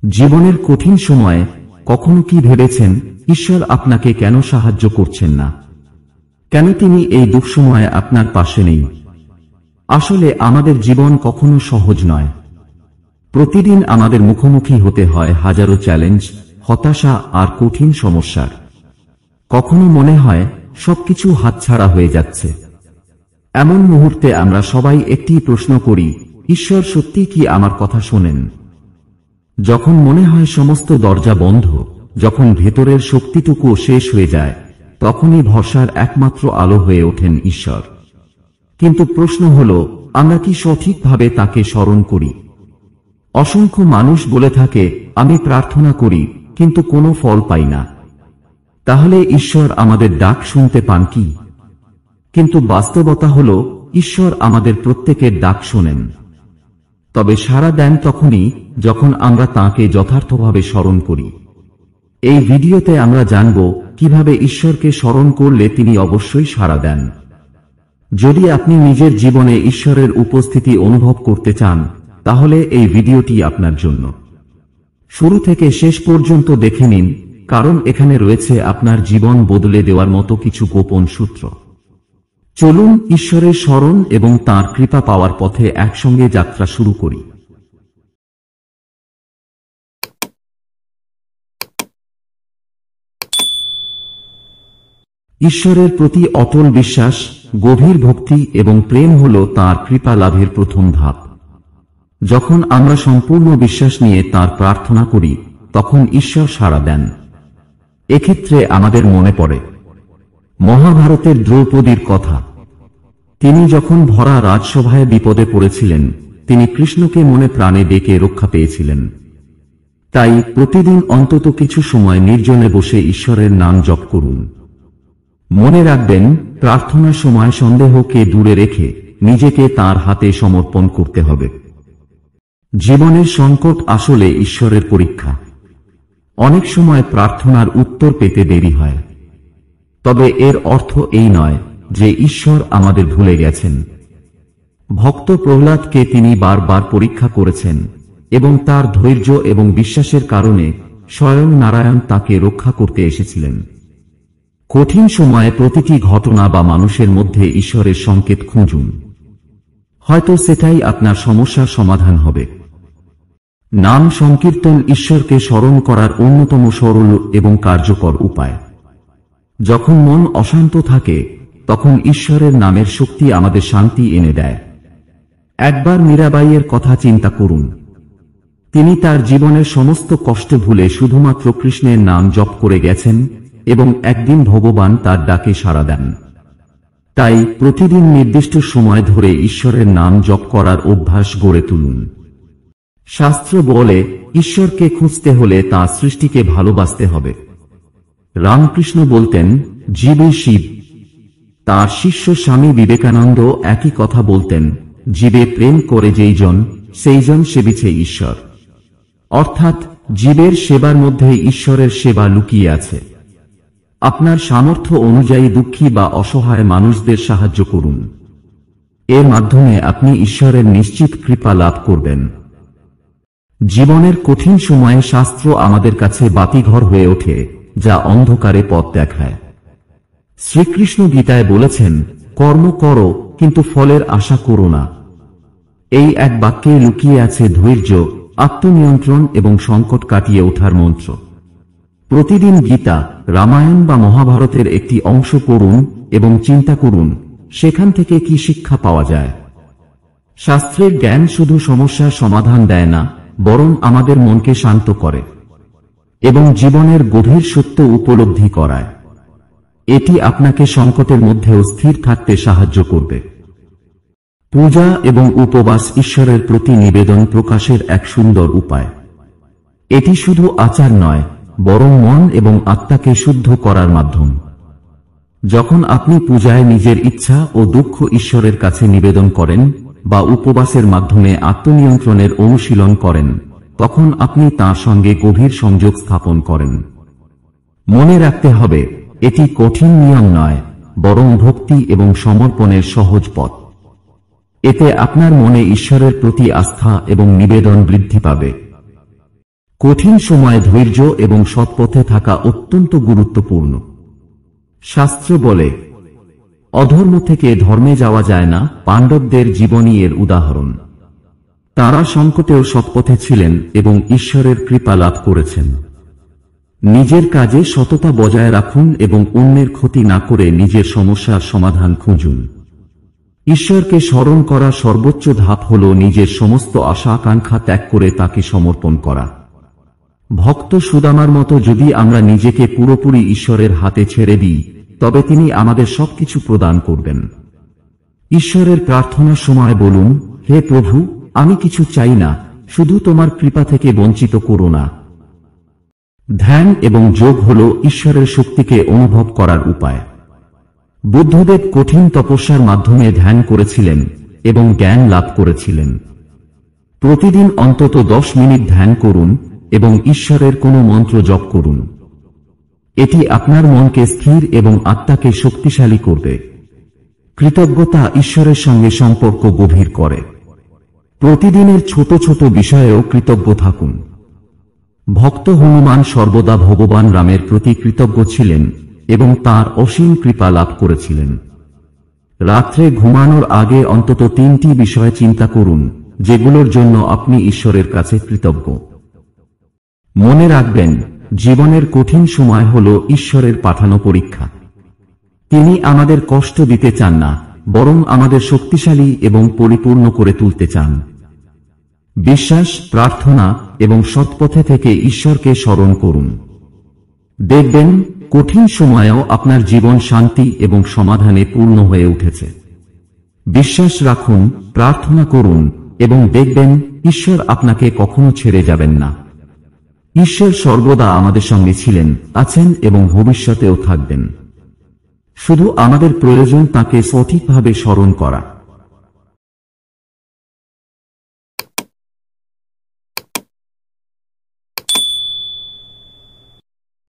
জীবনের কঠিন সময়ে কখনো কি ভেবেছেন ঈশ্বর আপনাকে কেন সাহায্য করছেন না? কেন তিনি এই দুঃসময়ে আপনার পাশে নেই? আসলে আমাদের জীবন কখনো সহজ নয়। প্রতিদিন আমাদের মুখোমুখি হতে হয় হাজারো চ্যালেঞ্জ, হতাশা আর কঠিন সমস্যার। কখনো মনে হয় সবকিছু হাতছাড়া হয়ে যাচ্ছে। এমন মুহূর্তে আমরা সবাই একটি প্রশ্ন করি, ঈশ্বর সত্যি কি আমার কথা শোনেন? যখন মনে হয় সমস্ত দরজা বন্ধ, যখন ভেতরের শক্তিটুকুও শেষ হয়ে যায়, তখনই ভরসার একমাত্র আলো হয়ে ওঠেন ঈশ্বর। কিন্তু প্রশ্ন হল, আমরা কি সঠিকভাবে তাকে স্মরণ করি? অসংখ্য মানুষ বলে থাকে, আমি প্রার্থনা করি কিন্তু কোনো ফল পাই না। তাহলে ঈশ্বর আমাদের ডাক শুনতে পান কি? কিন্তু বাস্তবতা হল, ঈশ্বর আমাদের প্রত্যেকের ডাক শোনেন। তবে সাড়া দেন তখনই যখন আমরা তাঁকে যথার্থভাবে স্মরণ করি। এই ভিডিওতে আমরা জানব কিভাবে ঈশ্বরকে স্মরণ করলে তিনি অবশ্যই সাড়া দেন। যদি আপনি নিজের জীবনে ঈশ্বরের উপস্থিতি অনুভব করতে চান, তাহলে এই ভিডিওটি আপনার জন্য। শুরু থেকে শেষ পর্যন্ত দেখে নিন, কারণ এখানে রয়েছে আপনার জীবন বদলে দেওয়ার মতো কিছু গোপন সূত্র। চলুন ঈশ্বরের স্মরণ এবং তাঁর কৃপা পাওয়ার পথে একসঙ্গে যাত্রা শুরু করি। ঈশ্বরের প্রতি অটল বিশ্বাস, গভীর ভক্তি এবং প্রেম হল তাঁর কৃপা লাভের প্রথম ধাপ। যখন আমরা সম্পূর্ণ বিশ্বাস নিয়ে তাঁর প্রার্থনা করি, তখন ঈশ্বর সাড়া দেন। এক্ষেত্রে আমাদের মনে পড়ে মহাভারতের দ্রৌপদীর কথা। তিনি যখন ভরা রাজসভায় বিপদে পড়েছিলেন, তিনি কৃষ্ণকে মনে প্রাণে ডেকে রক্ষা পেয়েছিলেন। তাই প্রতিদিন অন্তত কিছু সময় নির্জনে বসে ঈশ্বরের নাম জপ করুন। মনে রাখবেন, প্রার্থনার সময় সন্দেহকে দূরে রেখে নিজেকে তাঁর হাতে সমর্পণ করতে হবে। জীবনের সংকট আসলে ঈশ্বরের পরীক্ষা। অনেক সময় প্রার্থনার উত্তর পেতে দেরি হয়, তবে এর অর্থ এই নয় যে ঈশ্বর আমাদের ভুলে গেছেন। ভক্ত প্রহ্লাদকে তিনি বারবার পরীক্ষা করেছেন, এবং তার ধৈর্য এবং বিশ্বাসের কারণে স্বয়ং নারায়ণ তাকে রক্ষা করতে এসেছিলেন। কঠিন সময়ে প্রতিটি ঘটনা বা মানুষের মধ্যে ঈশ্বরের সংকেত খুঁজুন। হয়তো সেটাই আপনার সমস্যার সমাধান হবে। নাম সংকীর্তন ঈশ্বরকে স্মরণ করার অন্যতম সরল এবং কার্যকর উপায়। যখন মন অশান্ত থাকে, তখন ঈশ্বরের নামের শক্তি আমাদের শান্তি এনে দেয়। একবার মীরাবাইয়ের কথা চিন্তা করুন। তিনি তার জীবনের সমস্ত কষ্ট ভুলে শুধুমাত্র কৃষ্ণের নাম জপ করে গেছেন, এবং একদিন ভগবান তার ডাকে সাড়া দেন। তাই প্রতিদিন নির্দিষ্ট সময় ধরে ঈশ্বরের নাম জপ করার অভ্যাস গড়ে তুলুন। শাস্ত্র বলে, ঈশ্বরকে খুঁজতে হলে তাঁর সৃষ্টিকে ভালোবাসতে হবে। রামকৃষ্ণ বলতেন, জীবই শিব। তাঁর শিষ্য স্বামী বিবেকানন্দ একই কথা বলতেন, জীবে প্রেম করে যেইজন, সেইজন সেবিছে ঈশ্বর। অর্থাৎ জীবের সেবার মধ্যে ঈশ্বরের সেবা লুকিয়ে আছে। আপনার সামর্থ্য অনুযায়ী দুঃখী বা অসহায় মানুষদের সাহায্য করুন। এর মাধ্যমে আপনি ঈশ্বরের নিশ্চিত কৃপা লাভ করবেন। জীবনের কঠিন সময়ে শাস্ত্র আমাদের কাছে বাতিঘর হয়ে ওঠে, যা অন্ধকারে পথ দেখায়। শ্রীকৃষ্ণ গীতায় বলেছেন, কর্ম করো কিন্তু ফলের আশা করো না। এই এক বাক্যে লুকিয়ে আছে ধৈর্য, আত্মনিয়ন্ত্রণ এবং সংকট কাটিয়ে ওঠার মন্ত্র। প্রতিদিন গীতা, রামায়ণ বা মহাভারতের একটি অংশ পড়ুন এবং চিন্তা করুন, সেখান থেকে কি শিক্ষা পাওয়া যায়। শাস্ত্রের জ্ঞান শুধু সমস্যার সমাধান দেয় না, বরং আমাদের মনকে শান্ত করে এবং জীবনের গভীর সত্য উপলব্ধি করায়। এটি আপনাকে সংকটের মধ্যেও স্থির থাকতে সাহায্য করবে। পূজা এবং উপবাস ঈশ্বরের প্রতি নিবেদন প্রকাশের এক সুন্দর উপায়। এটি শুধু আচার নয়, বরং মন এবং আত্মাকে শুদ্ধ করার মাধ্যম। যখন আপনি পূজায় নিজের ইচ্ছা ও দুঃখ ঈশ্বরের কাছে নিবেদন করেন বা উপবাসের মাধ্যমে আত্মনিয়ন্ত্রণের অনুশীলন করেন, তখন আপনি তাঁর সঙ্গে গভীর সংযোগ স্থাপন করেন। মনে রাখতে হবে, এটি কঠিন নিয়ম নয়, বরং ভক্তি এবং সমর্পণের সহজ পথ। এতে আপনার মনে ঈশ্বরের প্রতি আস্থা এবং নিবেদন বৃদ্ধি পাবে। কঠিন সময়ে ধৈর্য এবং সৎপথে থাকা অত্যন্ত গুরুত্বপূর্ণ। শাস্ত্র বলে, অধর্ম থেকে ধর্মে যাওয়া যায় না। পাণ্ডবদের জীবনই এর উদাহরণ। তারা সংকটেও সৎপথে ছিলেন এবং ঈশ্বরের কৃপা লাভ করেছেন। নিজের কাজে সততা বজায় রাখুন এবং অন্যের ক্ষতি না করে নিজের সমস্যার সমাধান খুঁজুন। ঈশ্বরকে স্মরণ করা সর্বোচ্চ ধাপ হল নিজের সমস্ত আশা আকাঙ্ক্ষা ত্যাগ করে তাকে সমর্পণ করা। ভক্ত সুদামার মতো যদি আমরা নিজেকে পুরোপুরি ঈশ্বরের হাতে ছেড়ে দিই, তবে তিনি আমাদের সবকিছু প্রদান করবেন। ঈশ্বরের প্রার্থনার সময় বলুন, হে প্রভু, আমি কিছু চাই না, শুধু তোমার কৃপা থেকে বঞ্চিত করো না। ধ্যান এবং যোগ হল ঈশ্বরের শক্তিকে অনুভব করার উপায়। বুদ্ধদেব কঠিন তপস্যার মাধ্যমে ধ্যান করেছিলেন এবং জ্ঞান লাভ করেছিলেন। প্রতিদিন অন্তত 10 মিনিট ধ্যান করুন এবং ঈশ্বরের কোনো মন্ত্র জপ করুন। এটি আপনার মনকে স্থির এবং আত্মাকে শক্তিশালী করবে। কৃতজ্ঞতা ঈশ্বরের সঙ্গে সম্পর্ক গভীর করে। প্রতিদিনের ছোট ছোট বিষয়েও কৃতজ্ঞ থাকুন। ভক্ত হনুমান সর্বদা ভগবান রামের প্রতি কৃতজ্ঞ ছিলেন এবং তাঁর অসীম কৃপা লাভ করেছিলেন। রাত্রে ঘুমানোর আগে অন্তত 3টি বিষয় চিন্তা করুন, যেগুলোর জন্য আপনি ঈশ্বরের কাছে কৃতজ্ঞ। মনে রাখবেন, জীবনের কঠিন সময় হল ঈশ্বরের পাঠানো পরীক্ষা। তিনি আমাদের কষ্ট দিতে চান না, বরং আমাদের শক্তিশালী এবং পরিপূর্ণ করে তুলতে চান। বিশ্বাস, প্রার্থনা এবং সৎপথে থেকে ঈশ্বরকে স্মরণ করুন। দেখবেন, কঠিন সময়েও আপনার জীবন শান্তি এবং সমাধানে পূর্ণ হয়ে উঠেছে। বিশ্বাস রাখুন, প্রার্থনা করুন এবং দেখবেন ঈশ্বর আপনাকে কখনো ছেড়ে যাবেন না। ঈশ্বর সর্বদা আমাদের সঙ্গে ছিলেন, আছেন এবং ভবিষ্যতেও থাকবেন। শুধু আমাদের প্রয়োজন তাঁকে সঠিকভাবে স্মরণ করা।